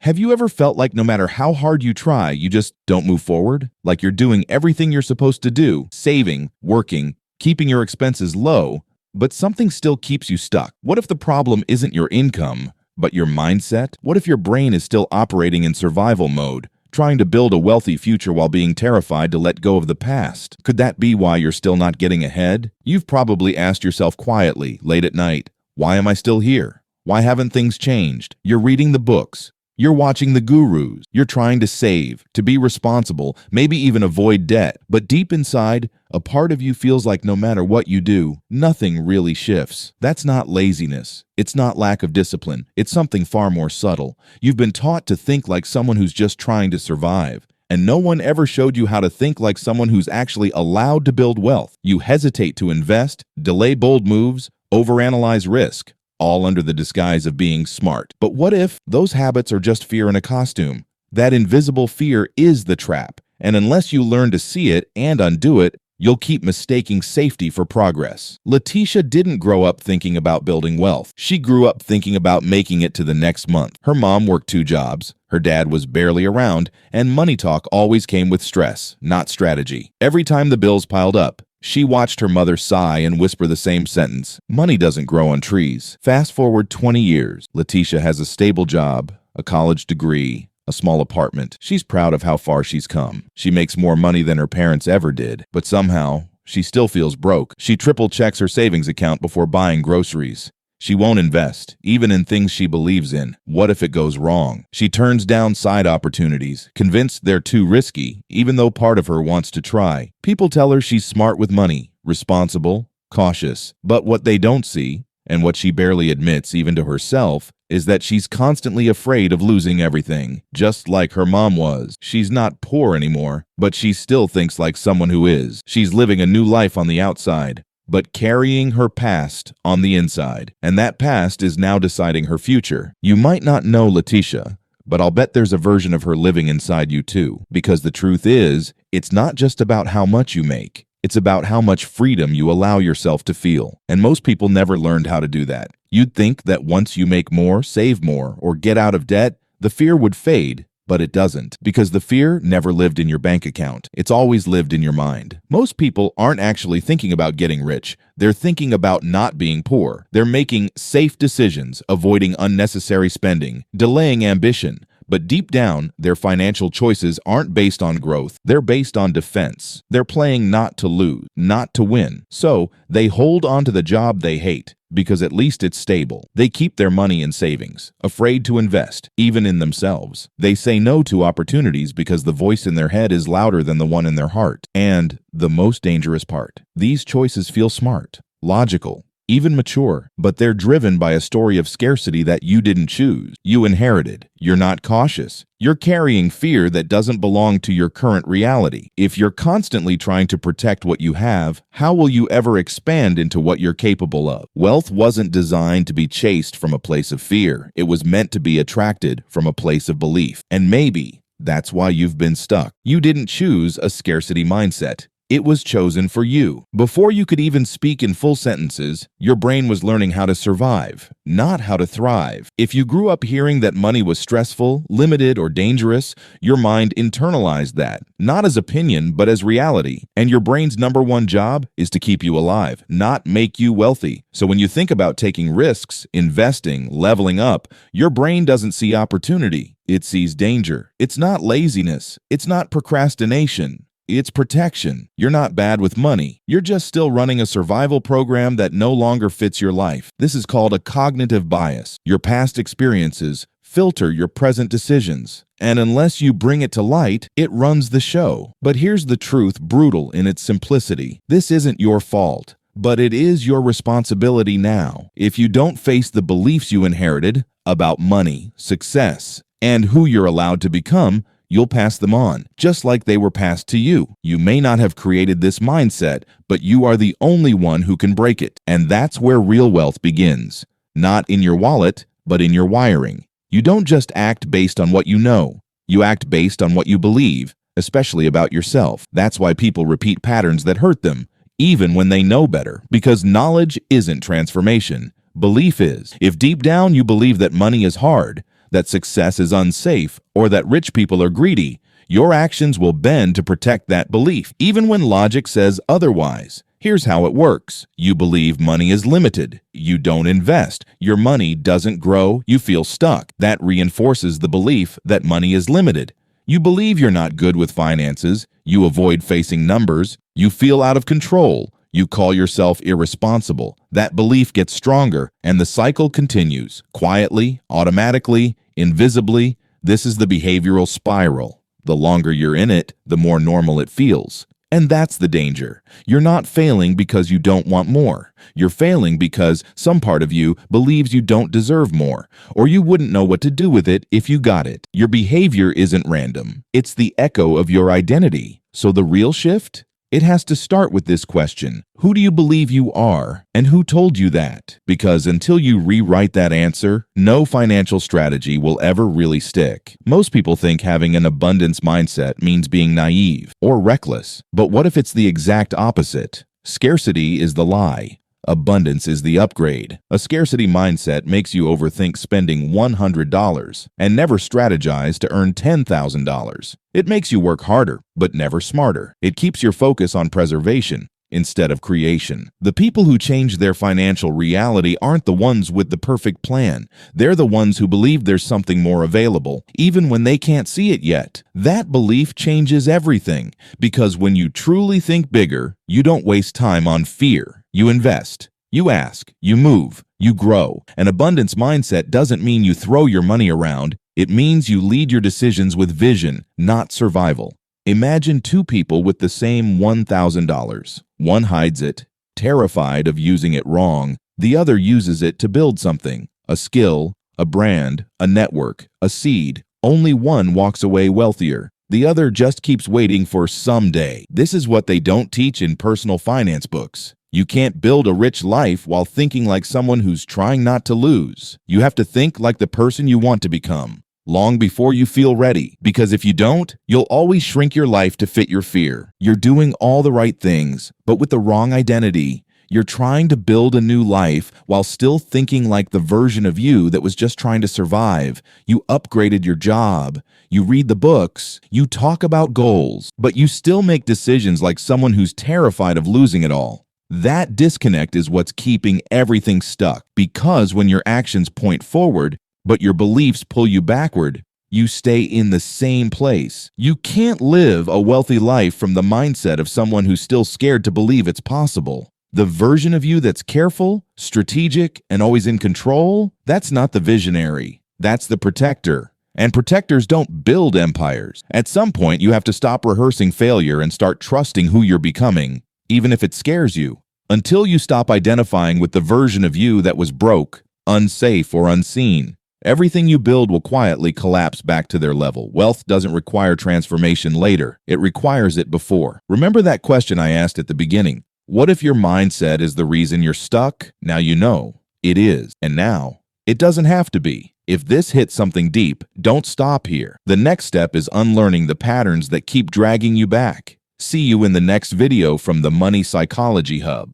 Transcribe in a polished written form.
Have you ever felt like no matter how hard you try, you just don't move forward? Like you're doing everything you're supposed to do, saving, working, keeping your expenses low, but something still keeps you stuck? What if the problem isn't your income, but your mindset? What if your brain is still operating in survival mode, trying to build a wealthy future while being terrified to let go of the past? Could that be why you're still not getting ahead? You've probably asked yourself quietly, late at night, why am I still here? Why haven't things changed? You're reading the books. You're watching the gurus. You're trying to save, to be responsible, maybe even avoid debt. But deep inside, a part of you feels like no matter what you do, nothing really shifts. That's not laziness. It's not lack of discipline. It's something far more subtle. You've been taught to think like someone who's just trying to survive. And no one ever showed you how to think like someone who's actually allowed to build wealth. You hesitate to invest, delay bold moves, overanalyze risk, all under the disguise of being smart. But what if those habits are just fear in a costume? That invisible fear is the trap, and unless you learn to see it and undo it, you'll keep mistaking safety for progress. Letitia didn't grow up thinking about building wealth. She grew up thinking about making it to the next month. Her mom worked 2 jobs, her dad was barely around, and money talk always came with stress, not strategy. Every time the bills piled up, she watched her mother sigh and whisper the same sentence, "Money doesn't grow on trees." Fast forward 20 years, Letitia has a stable job, a college degree, a small apartment. She's proud of how far she's come. She makes more money than her parents ever did, but somehow, she still feels broke. She triple checks her savings account before buying groceries. She won't invest, even in things she believes in. What if it goes wrong? She turns down side opportunities, convinced they're too risky, even though part of her wants to try. People tell her she's smart with money, responsible, cautious. But what they don't see, and what she barely admits even to herself, is that she's constantly afraid of losing everything, just like her mom was. She's not poor anymore, but she still thinks like someone who is. She's living a new life on the outside, but carrying her past on the inside. And that past is now deciding her future. You might not know Letitia, but I'll bet there's a version of her living inside you too. Because the truth is, it's not just about how much you make. It's about how much freedom you allow yourself to feel. And most people never learned how to do that. You'd think that once you make more, save more, or get out of debt, the fear would fade. But it doesn't, because the fear never lived in your bank account. It's always lived in your mind. Most people aren't actually thinking about getting rich. They're thinking about not being poor. They're making safe decisions, avoiding unnecessary spending, delaying ambition. But deep down, their financial choices aren't based on growth. They're based on defense. They're playing not to lose, not to win. So they hold on to the job they hate, because at least it's stable. They keep their money in savings, afraid to invest, even in themselves. They say no to opportunities because the voice in their head is louder than the one in their heart. And the most dangerous part, these choices feel smart, logical, even mature, but they're driven by a story of scarcity that you didn't choose. You inherited. You're not cautious. You're carrying fear that doesn't belong to your current reality. If you're constantly trying to protect what you have, how will you ever expand into what you're capable of? Wealth wasn't designed to be chased from a place of fear. It was meant to be attracted from a place of belief. And maybe that's why you've been stuck. You didn't choose a scarcity mindset. It was chosen for you. Before you could even speak in full sentences, your brain was learning how to survive, not how to thrive. If you grew up hearing that money was stressful, limited, or dangerous, your mind internalized that, not as opinion, but as reality. And your brain's #1 job is to keep you alive, not make you wealthy. So when you think about taking risks, investing, leveling up, your brain doesn't see opportunity. It sees danger. It's not laziness. It's not procrastination. It's protection. You're not bad with money. You're just still running a survival program that no longer fits your life. This is called a cognitive bias. Your past experiences filter your present decisions. And unless you bring it to light, it runs the show. But here's the truth, brutal in its simplicity. This isn't your fault, but it is your responsibility now. If you don't face the beliefs you inherited about money, success, and who you're allowed to become, you'll pass them on, just like they were passed to you. You may not have created this mindset, but you are the only one who can break it. And that's where real wealth begins. Not in your wallet, but in your wiring. You don't just act based on what you know. You act based on what you believe, especially about yourself. That's why people repeat patterns that hurt them, even when they know better. Because knowledge isn't transformation. Belief is. If deep down you believe that money is hard, that success is unsafe, or that rich people are greedy, your actions will bend to protect that belief, even when logic says otherwise. Here's how it works. You believe money is limited. You don't invest. Your money doesn't grow. You feel stuck. That reinforces the belief that money is limited. You believe you're not good with finances. You avoid facing numbers. You feel out of control. You call yourself irresponsible. That belief gets stronger, and the cycle continues. Quietly, automatically, invisibly. This is the behavioral spiral. The longer you're in it, the more normal it feels. And that's the danger. You're not failing because you don't want more. You're failing because some part of you believes you don't deserve more, or you wouldn't know what to do with it if you got it. Your behavior isn't random. It's the echo of your identity. So the real shift? It has to start with this question. Who do you believe you are, and who told you that? Because until you rewrite that answer, no financial strategy will ever really stick. Most people think having an abundance mindset means being naive or reckless. But what if it's the exact opposite? Scarcity is the lie. Abundance is the upgrade. A scarcity mindset makes you overthink spending $100 and never strategize to earn $10,000. It makes you work harder, but never smarter. It keeps your focus on preservation instead of creation. The people who change their financial reality aren't the ones with the perfect plan. They're the ones who believe there's something more available, even when they can't see it yet. That belief changes everything, because when you truly think bigger, you don't waste time on fear. You invest. You ask. You move. You grow. An abundance mindset doesn't mean you throw your money around. It means you lead your decisions with vision, not survival. Imagine two people with the same $1,000. One hides it, terrified of using it wrong. The other uses it to build something, a skill, a brand, a network, a seed. Only one walks away wealthier. The other just keeps waiting for someday. This is what they don't teach in personal finance books. You can't build a rich life while thinking like someone who's trying not to lose. You have to think like the person you want to become, long before you feel ready. Because if you don't, you'll always shrink your life to fit your fear. You're doing all the right things, but with the wrong identity. You're trying to build a new life while still thinking like the version of you that was just trying to survive. You upgraded your job. You read the books. You talk about goals, but you still make decisions like someone who's terrified of losing it all. That disconnect is what's keeping everything stuck, because when your actions point forward, but your beliefs pull you backward, you stay in the same place. You can't live a wealthy life from the mindset of someone who's still scared to believe it's possible. The version of you that's careful, strategic, and always in control, that's not the visionary. That's the protector. And protectors don't build empires. At some point, you have to stop rehearsing failure and start trusting who you're becoming, even if it scares you. Until you stop identifying with the version of you that was broke, unsafe, or unseen, everything you build will quietly collapse back to their level. Wealth doesn't require transformation later. It requires it before. Remember that question I asked at the beginning? What if your mindset is the reason you're stuck? Now you know. It is. And now, it doesn't have to be. If this hits something deep, don't stop here. The next step is unlearning the patterns that keep dragging you back. See you in the next video from the Money Psychology Hub.